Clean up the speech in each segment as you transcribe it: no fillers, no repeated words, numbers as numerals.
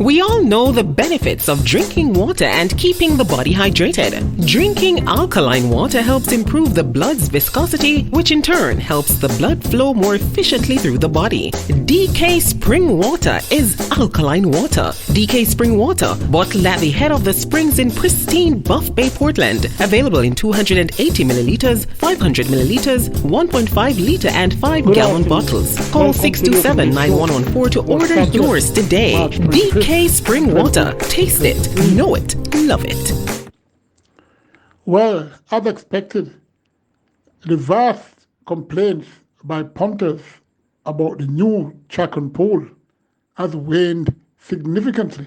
We all know the benefits of drinking water and keeping the body hydrated. Drinking alkaline water helps improve the blood's viscosity, which in turn helps the blood flow more efficiently through the body. DK Spring Water is alkaline water. DK Spring Water, bottled at the head of the springs in pristine Buff Bay, Portland. Available in 280 milliliters, 500 milliliters, 1.5 liter and 5-gallon bottles. Call 627-9114 to order yours today. DK Spring Water. Taste it, know it, love it. Well, as expected, the vast complaints by punters about the new track and pole has waned significantly.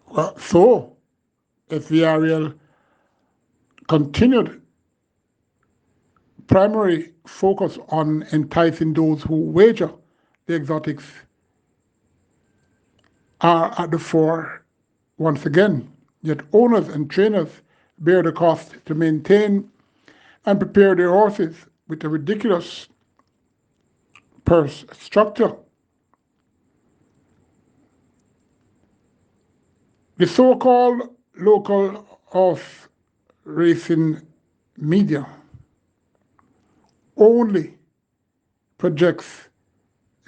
Well, so, SVRL continued primary focus on enticing those who wager the exotics are at the fore once again, yet owners and trainers bear the cost to maintain and prepare their horses with a ridiculous purse structure. The so-called local horse racing media only projects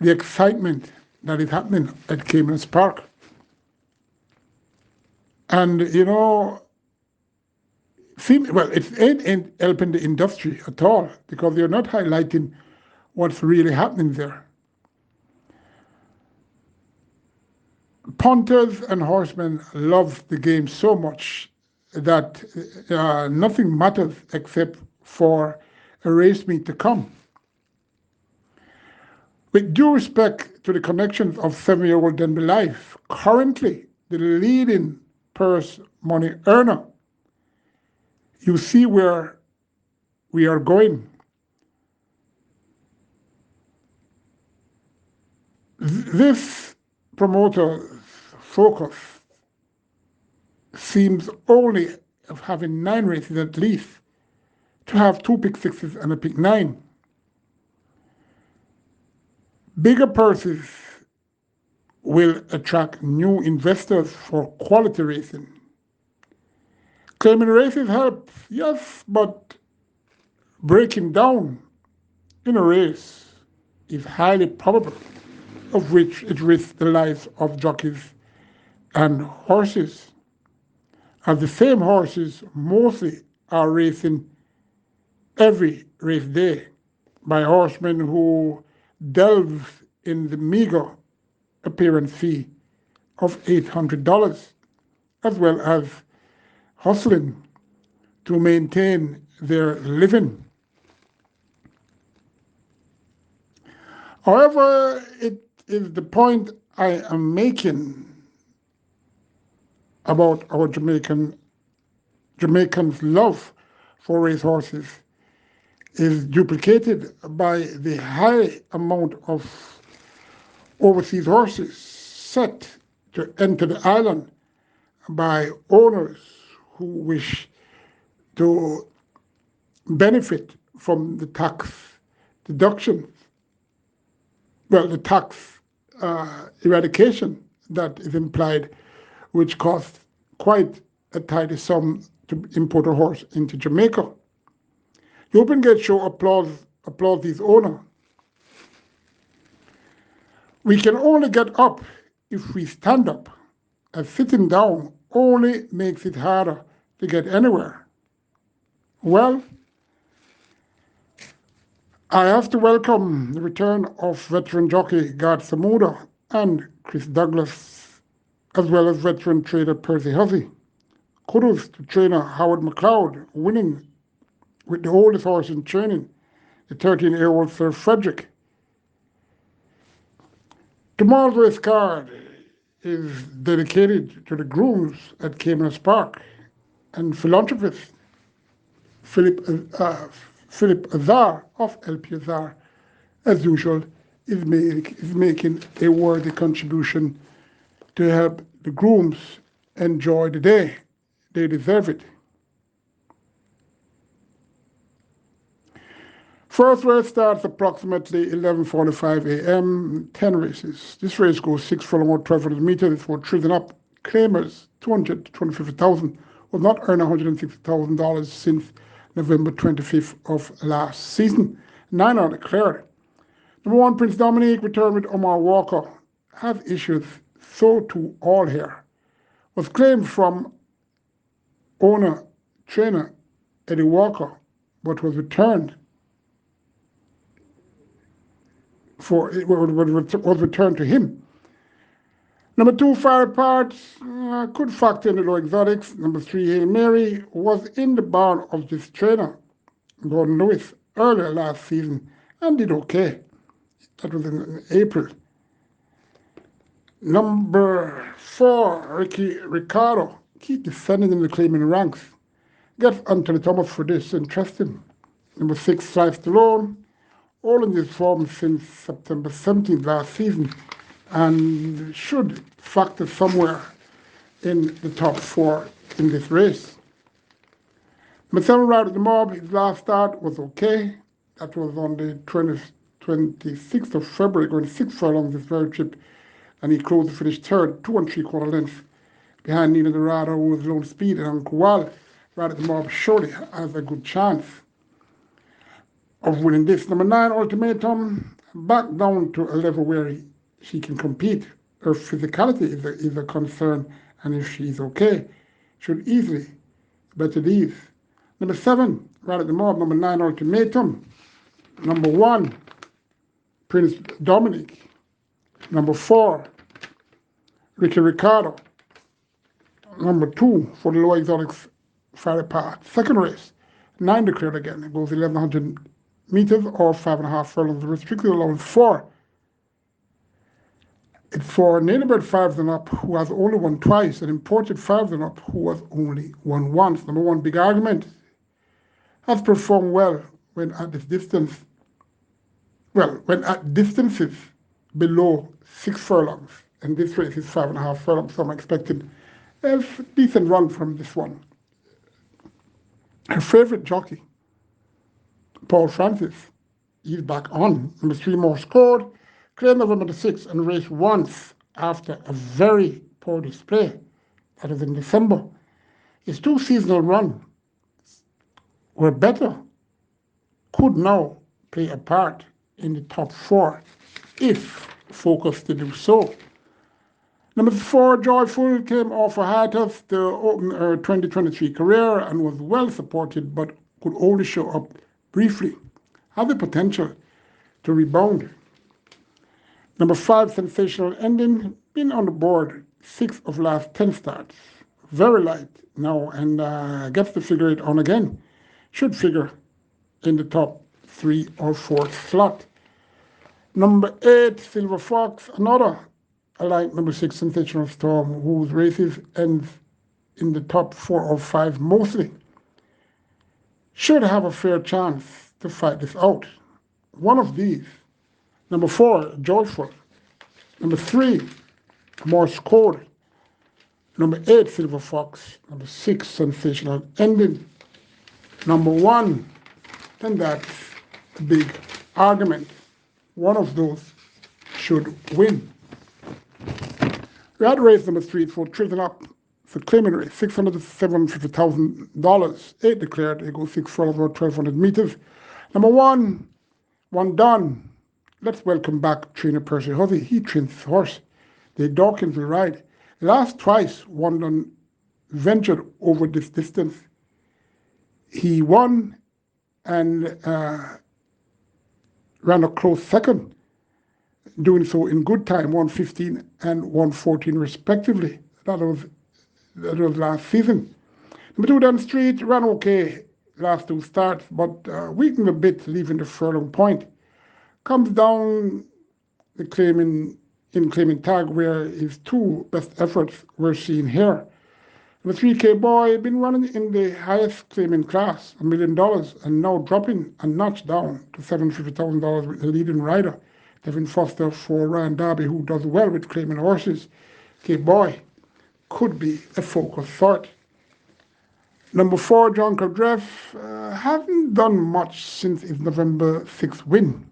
the excitement that is happening at Caymanas Park. And, it ain't helping the industry at all because they're not highlighting what's really happening there. Punters and horsemen love the game so much that nothing matters except for a race meet to come. With due respect to the connections of 7-year-old Denby Life, currently the leading purse money earner, you see where we are going. This promoter's focus seems only of having 9 races at least to have 2 pick sixes and a pick 9. Bigger purses will attract new investors for quality racing. Claiming races help, yes, but breaking down in a race is highly probable, of which it risks the lives of jockeys and horses. As the same horses mostly are racing every race day by horsemen who delves in the meager appearance fee of $800, as well as hustling to maintain their living. However, it is the point I am making about our Jamaicans' love for racehorses is duplicated by the high amount of overseas horses set to enter the island by owners who wish to benefit from the tax deductions, the tax eradication that is implied, which costs quite a tidy sum to import a horse into Jamaica. The Open Gate Show applauds these owners. We can only get up if we stand up, as sitting down only makes it harder to get anywhere. Well, I have to welcome the return of veteran jockey Gard Samuda and Chris Douglas, as well as veteran trader Percy Hussey. Kudos to trainer Howard McLeod, winning with the oldest horse in training, the 13-year-old Sir Frederick. Tomorrow's race card is dedicated to the grooms at Caymanas Park, and philanthropist Philip Azar of LP Azar, as usual, is making a worthy contribution to help the grooms enjoy the day. They deserve it. First race starts approximately 11:45 a.m. 10 races. This race goes 6 furlong or 1,200 meters for Trillion Up. Claimers 200 to 250,000 will not earn $160,000 since November 25th of last season. 9 are declared. Number 1, Prince Dominique, returned with Omar Walker. Have issues, so too all here. Was claimed from owner trainer Eddie Walker, but was returned was returned to him. Number 2, Fire Parts, could factor in the low exotics. Number 3, Hail Mary, was in the barn of this trainer, Gordon Lewis, earlier last season and did okay. That was in April. Number 4, Ricky Ricardo, keep descending in the claiming ranks. Gets Anthony Thomas for this, interesting. Number 6, Fly Stallone, all in this form since September 17th last season, and should factor somewhere in the top 4 in this race. Number 7, Ride at the Mob, his last start was okay. That was on the 26th of February, going 6 furlongs this very trip, and he closed to finish third, 2 3/4 lengths behind Nina Dorado, who was low speed, and Uncle Wal. Ride at the Mob surely has a good chance of winning this. Number 9, Ultimatum, back down to a level where she can compete. Her physicality is a concern, and if she's okay, should easily bet at ease. Number 7, Ride at the Mob. Number 9, Ultimatum. Number 1, Prince Dominic. Number 4, Ricky Ricardo. Number 2, for the low exotics, Fire Part. Second race, 9 declared again. It goes 1,100 meters or 5.5 furlongs. Restricted allowance 4. It's for Nailbird 5s and up, who has only won twice, and imported 5s and up, who has only won once. Number 1, Big Argument, has performed well when at this distance. Well, when at distances below 6 furlongs, and this race is 5.5 furlongs, so I'm expecting a decent run from this one. Her favorite jockey, Paul Francis, he's back on. Number 3, More Scored, claimed November the 6th and raced once after a very poor display. That was in December. His 2 seasonal runs were better, could now play a part in the top 4 if focused to do so. Number 4, Joyful, came off a hiatus to open her 2023 career and was well supported, but could only show up briefly. Had the potential to rebound. Number 5, Sensational Ending, been on the board 6 of last 10 starts. Very light now, and gets to figure it on again. Should figure in the top 3 or 4 slot. Number 8, Silver Fox, another alike number 6, Sensational Storm, whose races ends in the top 4 or 5 mostly. Should have a fair chance to fight this out. One of these. Number 4, Joyful. Number 3, Morse Code. Number 8, Silver Fox. Number 6, Sensational Ending. Number 1, and that's a big argument. One of those should win. We had race number 3 for Trillion Up. It's a claiming race, $600,000 to $750,000. 8 declared. It goes 6 furlongs or 1,200 meters. Number 1, One Done. Let's welcome back trainer Percy Huzzy. He trains his horse. The Dawkins will ride. Last twice, One Done ventured over this distance. He won and ran a close second, doing so in good time, 1:15 and 1:14 respectively. That was last season. Number 2, Dunn Street, ran okay last 2 starts, but weakened a bit, leaving the furlong point. Comes down the claiming tag, where his 2 best efforts were seen here. Number 3, K-Boy, been running in the highest claiming class, $1 million, and now dropping a notch down to $750,000 with the leading rider, Devin Foster, for Ryan Darby, who does well with claiming horses. K-Boy could be a focus sort. Number 4, John Caldreff, hasn't done much since his November 6th win.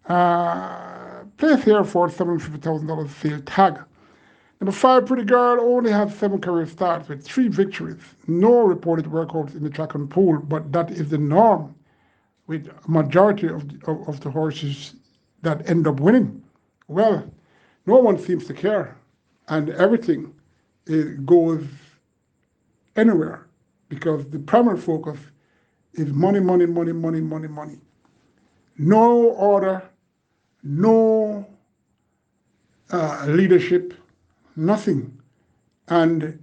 Place here for $750,000 field tag. Number 5, Pretty Girl, only has 7 career starts with 3 victories. No reported workouts in the track and pool, but that is the norm with a majority of the horses that end up winning. Well, no one seems to care, and everything goes anywhere because the primary focus is money, money, money, money, money, money. No order, no leadership, nothing. And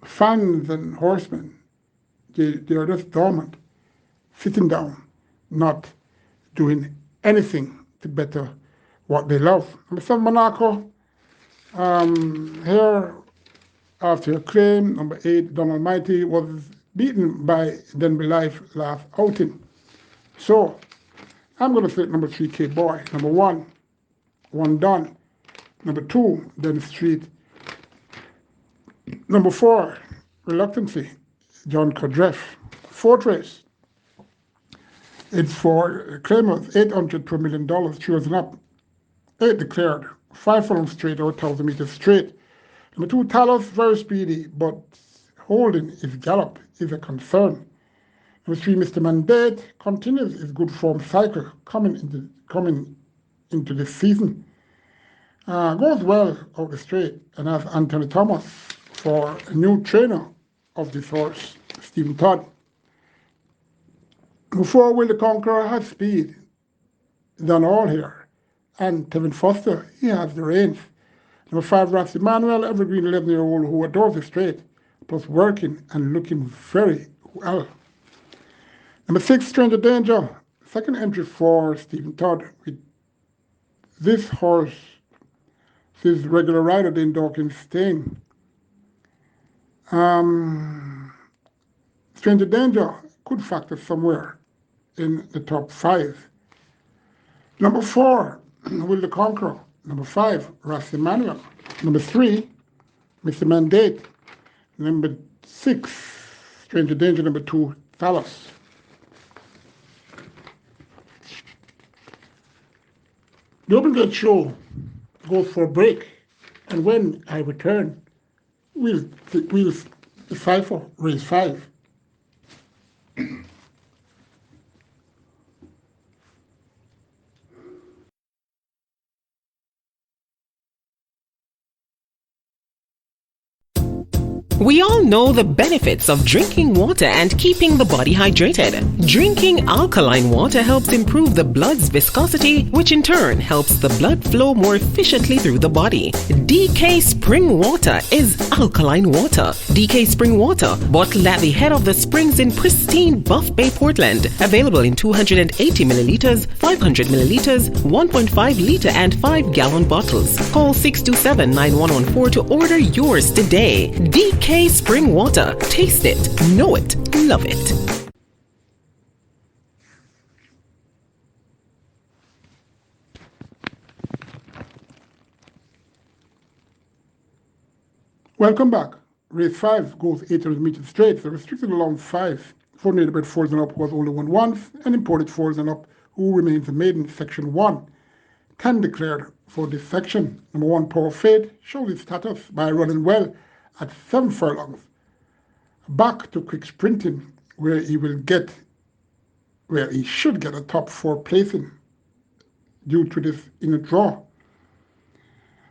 fans and horsemen, they are just dormant, sitting down, not doing anything to better what they love. Number 7, Monaco, here after a claim. Number 8, Donald Mighty, was beaten by Denby Life last outing. So I'm going to select number 3, K-Boy. Number 1, One Done. Number 2, Dennis Street. Number 4, Reluctancy, John Caldreff. 4th race, it's for claimers, $800 to $1 million, 3 years and up. 8 declared, 5 furlongs straight or 1,000 meters straight. Number 2, Talos, very speedy, but holding his gallop is a concern. Number 3, Mr. Mandate, continues his good form cycle coming into this season. Goes well out the straight and has Anthony Thomas for a new trainer of this horse, Stephen Todd. Number 4, Will the Conqueror, has speed, done all here. And Tevin Foster, he has the reins. Number 5, Rafts Emmanuel, evergreen 11-year-old who adores the straight, plus working and looking very well. Number 6, Stranger Danger, second entry for Stephen Todd with this horse, his regular rider, Dane Dawkins, staying. Stranger Danger could factor somewhere in the top 5. Number 4, Will the Conqueror. Number 5, Rafts Emmanuel. Number 3, Mr. Mandate. Number 6, Stranger Danger. Number 2, Talos. The Open Gate Show goes for a break, and when I return, we'll decipher race 5. We all know the benefits of drinking water and keeping the body hydrated. Drinking alkaline water helps improve the blood's viscosity, which in turn helps the blood flow more efficiently through the body. DK Spring Water is alkaline water. DK Spring Water, bottled at the head of the springs in pristine Buff Bay, Portland. Available in 280 milliliters, 500 milliliters, 1.5 liter and 5-gallon bottles. Call 627-9114 to order yours today. DK Spring Water. Taste it, know it, love it. Welcome back. Race 5 goes 800 meters straight. The restricted along 5, for native foals and up, was only won once, and imported foals and up, who remains a maiden, section 1. 10 declared for this section. Number 1, Power Fate, shows his status by running well at 7 furlongs. Back to quick sprinting, where he should get a top 4 placing due to this in a draw.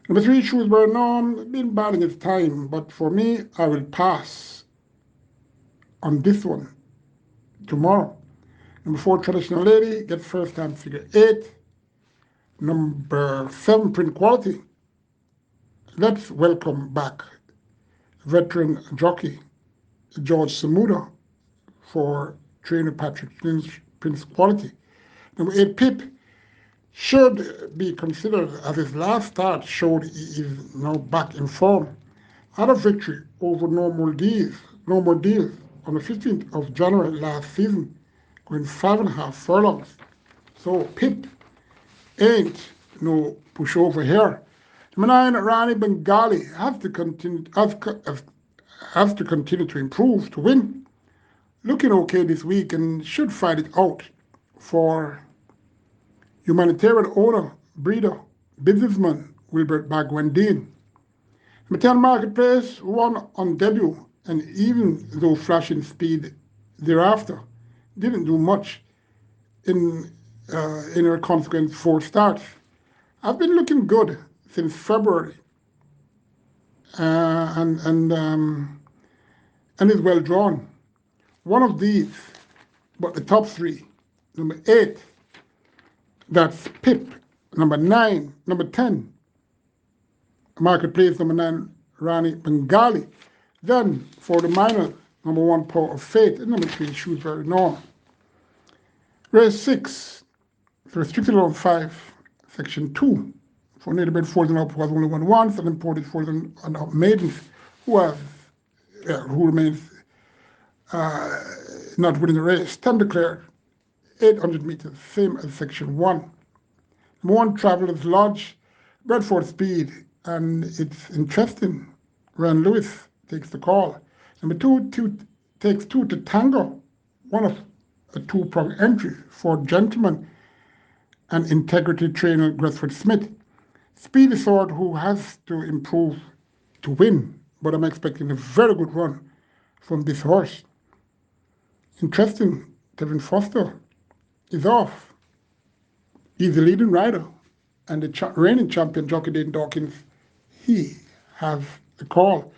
Number 3, Shrewsbury Norm, been biding its time, but for me, I will pass on this one tomorrow. Number 4, Traditional Lady, gets first time figure 8. Number 7, Print Quality. Let's welcome back veteran jockey George Samuda for trainer Patrick Prince Quality. Number 8, Pip, should be considered as his last start showed he is now back in form. Had a victory over Normal Deals on the 15th of January last season, going 5.5 furlongs. So Pip ain't no pushover here. Number 9, Rani Bengali has has to continue to improve to win. Looking okay this week and should fight it out for humanitarian owner, breeder, businessman Wilbert Bagwendine. Mattel Marketplace won on debut, and even though flashing speed thereafter didn't do much in her consequent four starts. I've been looking good since February, and is well drawn. One of these, but the top three, number 8, that's Pip, number 9, number 10, Marketplace, number 9, Rani Bengali. Then for the minors, number 1, Power of Faith, and number 3, Shrewsbury Norm. Race 6, restricted on 5, section 2. For native bred foals and up was only one once, and imported foals and up maidens who remains not winning the race. 10 declared, 800 meters, same as section 1. Number 1, Traveller's Lodge, bred for speed, and it's interesting. Ran Lewis takes the call. Number 2 takes 2 to Tango, one of a 2-prong entry for Gentleman and integrity trainer Gresford Smith. Speed is sort who has to improve to win, but I'm expecting a very good run from this horse. Interesting, Tevin Foster is off. He's the leading rider, and the reigning champion, Jockey Dayton Dawkins, he has the call.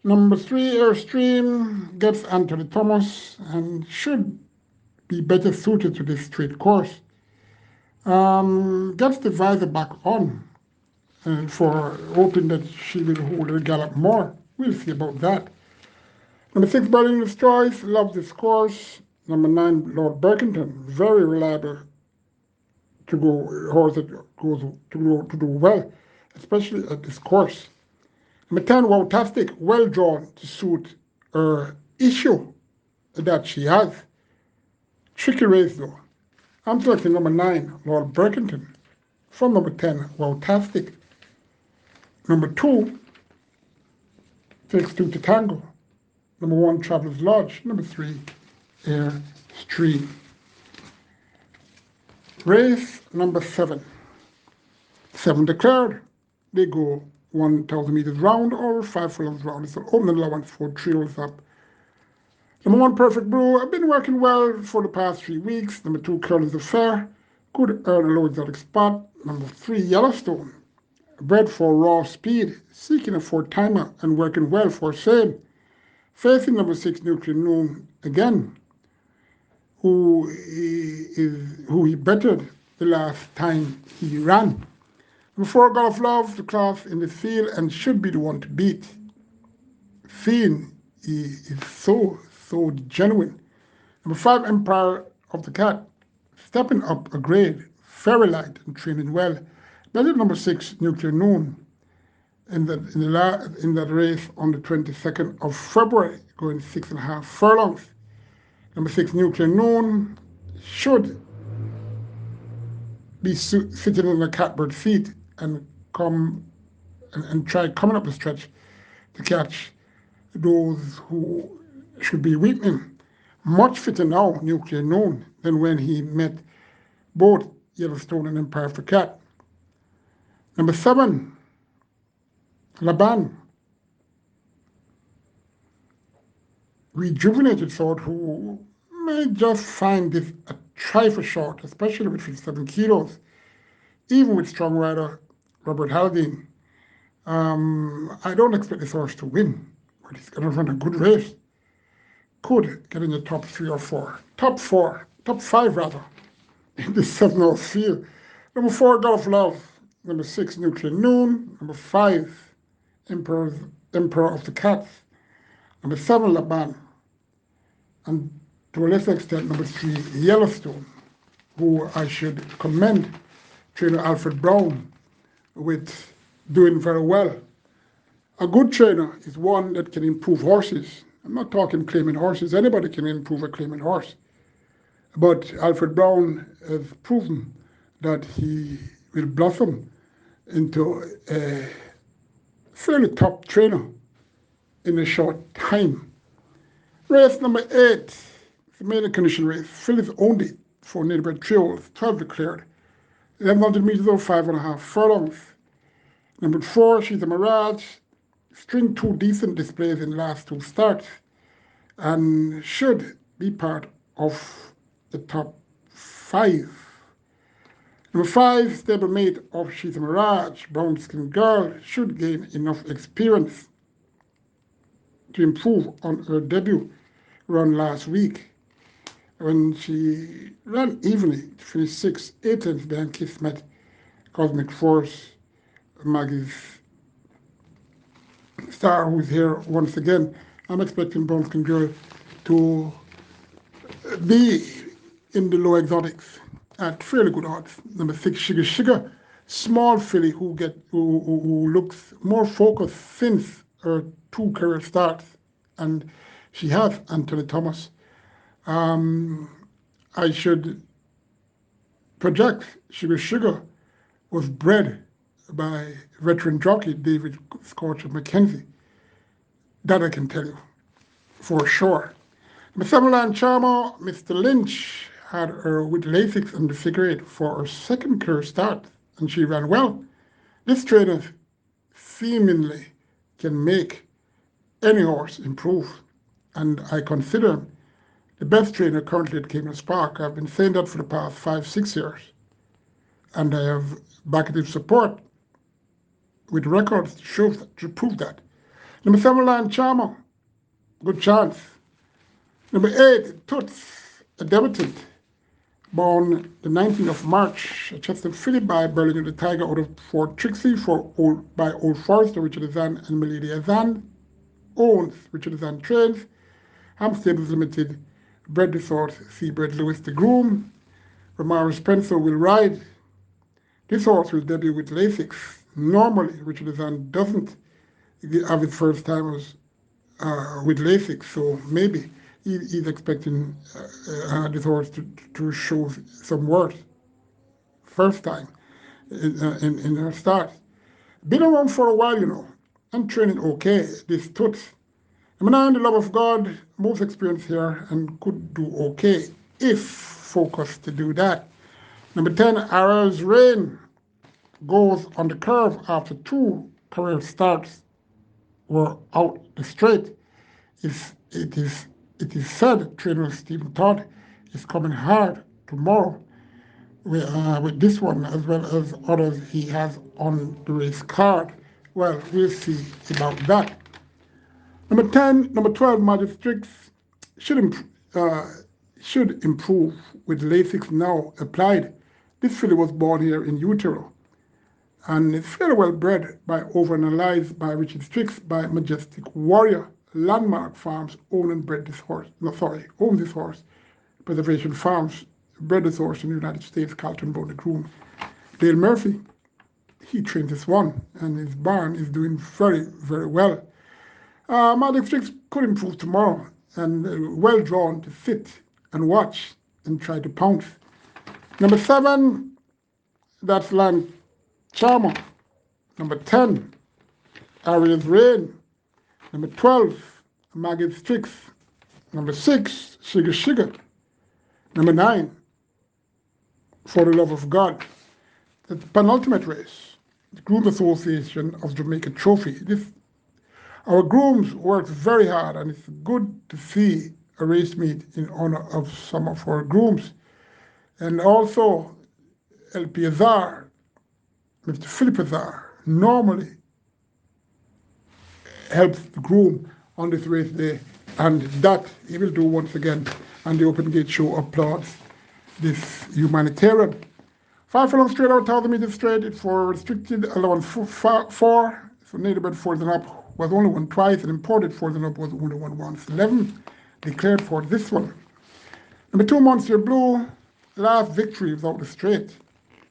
Number 3, Airstream, gets Anthony Thomas and should be better suited to this straight course. Gets the visor back on, and for hoping that she will hold her gallop more. We'll see about that. Number 6, Berlin Destroys, loves this course. Number 9, Lord Berkington, very reliable to go horse that goes to do well, especially at this course. Number 10, Wowtastic, well drawn to suit her issue that she has. Tricky race though. I'm selecting number 9, Lord Berkington. From number 10, Wowtastic. Number 2, takes 2 to Tango. Number 1, Traveller's Lodge. Number 3, Airstream. Race number 7. 7 declared. They go 1,000 meters round or 5 furlongs round. It's an open allowance for 3 holes up. Number 1, Perfect Blue. I've been working well for the past 3 weeks. Number 2, Curl is Affair. Could earn a low exotic spot. Number 3, Yellowstone. Bred for raw speed, seeking a 4-timer and working well for sale. Facing number 6, Nuclear Noon again, who he bettered the last time he ran. Number 4, God of Love, the class in the field and should be the one to beat. Seeing he is so genuine. Number 5, Empire of the Cat, stepping up a grade, very light and training well. Better number 6, Nuclear Noon, in that race on the 22nd of February, going 6.5 furlongs. Number 6, Nuclear Noon, should be sitting in a catbird seat and try coming up the stretch to catch those who should be weakening. Much fitter now, Nuclear Noon, than when he met both Yellowstone and Empire of the Cat. Number 7, Laban, rejuvenated sort who may just find this a trifle short, especially with 57 kilos, even with strong rider Robert Haldane. I don't expect this horse to win, but he's going to run a good race. Could get in the top 3 or 4. Top 5 rather, in the 7-horse field. Number 4, God of Love. Number 6, Nuclear Noon. Number 5, Emperor of the Cats. Number 7, Laban. And to a lesser extent, number 3, Yellowstone, who I should commend trainer Alfred Brown with doing very well. A good trainer is one that can improve horses. I'm not talking claiming horses. Anybody can improve a claiming horse. But Alfred Brown has proven that he will blossom into a fairly top trainer in a short time. Race number 8, the maiden condition race. Fillies only for native trios, 12 declared. 1100 meters or 5.5 furlongs. Number 4, she's a Mirage. String 2 decent displays in last 2 starts and should be part of the top 5. Number 5, stablemate of She's a Mirage, Brown Skin Girl, should gain enough experience to improve on her debut run last week when she ran evenly to finish 6, 8 lengths behind Kismet, Cosmic Force, Maggie's Star, who's here once again. I'm expecting Brown Skin Girl to be in the low exotics at fairly good odds. Number 6, Sugar, small filly who looks more focused since her 2 career starts, and she has Anthony Thomas. I should project Sugar was bred by veteran jockey David Scorcher Mackenzie. That I can tell you for sure. Miss Summerland Charmer, Mr. Lynch, had her with Lasix and the figure 8 for her second career start, and she ran well. This trainer seemingly can make any horse improve, and I consider him the best trainer currently at Caymanas Park. I've been saying that for the past 5-6 years, and I have backed support with records to prove that. Number 7, Lion Charmer, good chance. Number 8, Toots, a debutant, born the 19th of March, a Chester filly by Berlin the Tiger out of Fort Trixie by Old Forester, Richard Azan and Milady Azan, owns Richard Azan Trains, Ham Stables Limited, bred this horse, Seabred Lewis the groom. Romaro Spencer will ride. This horse will debut with Lasix. Normally, Richard Azan doesn't have his first timers with Lasix, so maybe he's expecting this horse to show some worth first time in her start. Been around for a while, and training okay. This Toots. Number 9, the Love of God, most experienced here and could do okay if focused to do that. Number 10, Arrow's Rain, goes on the curve after 2 career starts were out the straight. It is said trainer Stephen Todd is coming hard tomorrow with this one as well as others he has on the race card. Well, we'll see about that. Number 12, Magistrix should improve with Lasix now applied. This filly was born here in utero and is fairly well bred by overanalyzed by Richard Strix by Majestic Warrior. Landmark Farms own this horse. Preservation Farms bred this horse in the United States. Carlton Brown the groom. Dale Murphy, he trained this one, and his barn is doing very, very well. Magic Strix could improve tomorrow, and well drawn to sit and watch and try to pounce. Number 7, that's Land Charmer. Number 10, Ariel's Rain. Number 12, Maggot Strix. Number 6, Sugar. Number 9, For the Love of God. The penultimate race, the Groom Association of Jamaica Trophy. Our grooms worked very hard, and it's good to see a race meet in honor of some of our grooms. And also, LP Azar, Mr. Philip Azar, normally helps the groom on this race day, and that he will do once again. And the Open Gate Show applauds this humanitarian. 5 furlongs straight out, 1,000 meters straight. It's for restricted allowance 4. So native fours and up was only won twice, and imported fours and up was only won once. 11 declared for this one. Number 2, Monsieur Blue, last victory was out the straight.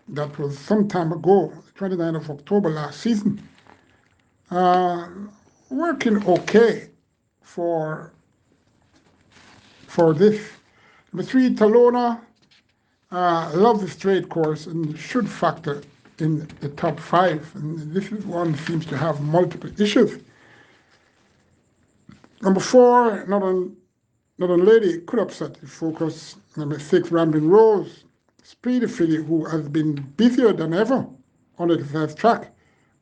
That was some time ago, 29th of October last season. Working okay for this. Number 3, Talona, love the straight course and should factor in the top 5. And this is one seems to have multiple issues. Number 4, Northern Lady could upset the focus. Number 6, Rambling Rose, speedy filly who has been busier than ever on the exercise track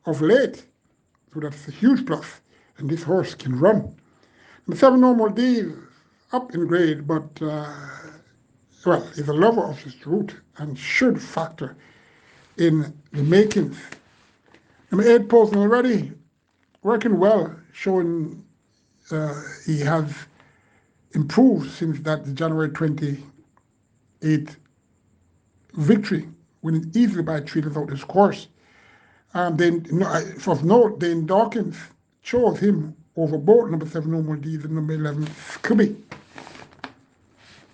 of late. So that's a huge plus. And this horse can run. Number 7, Normal Deal, up in grade, but well, is a lover of his route and should factor in the makings. Number 8, Posting Already, working well, showing he has improved since that January 28th victory, winning easily by 3 without his course. Then, of note, Dane Dawkins chose him over both number 7, Normal Deeds, and number 11, Scooby,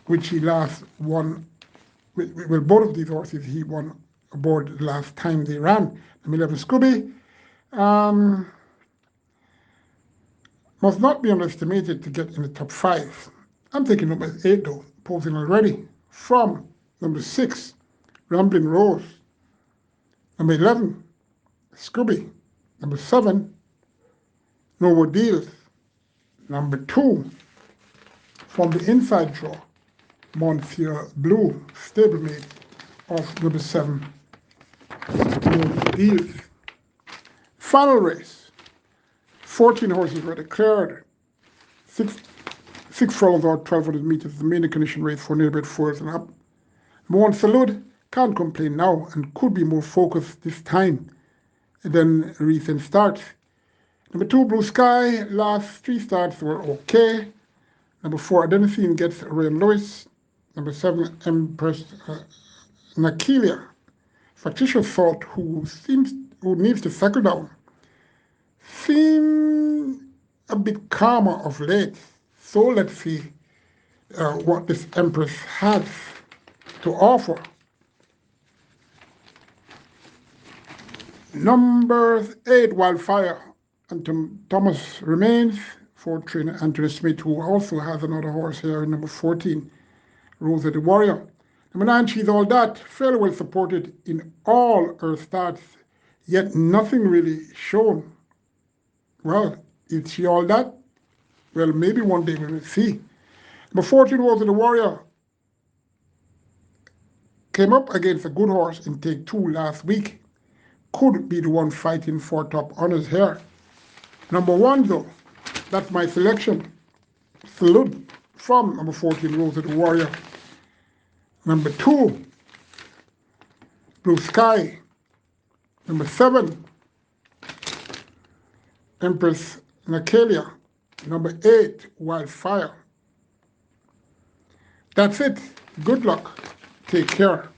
which he last won. Well, both of these horses he won aboard the last time they ran. Number 11, Scooby, must not be underestimated to get in the top 5. I'm taking number 8 though, Posing Already, from number 6, Rambling Rose, number 11, Scooby, number 7, No More Deals, number 2, from the inside draw, Monsieur Blue, stablemate of number 7, No More Deals. Final race, 14 horses were declared, 6 furlongs or 1,200 meters, the main condition race for near 4s and up. Mon Salud can't complain now and could be more focused this time than recent starts. Number 2, Blue Sky, last 3 starts were okay. Number 4, Adenosine gets Ryan Lewis. Number 7, Empress Nakilia, factitious salt who needs to settle down. Seems a bit calmer of late. So let's see what this Empress has to offer. Number 8, Wildfire, and Thomas remains for trainer Anthony Smith, who also has another horse here in number 14, Rosa the Warrior. Number 9, She's All That, fairly well supported in all her starts, yet nothing really shown. Well, is she all that? Well, maybe one day we will see. Number 14, Rosa the Warrior, came up against a good horse in take 2 last week. Could be the one fighting for top honors here. Number 1, though, that's my selection. Salute from number 14, Rosa the Warrior. Number 2, Blue Sky. Number 7, Empress Nakalia. Number 8, Wildfire. That's it. Good luck. Take care.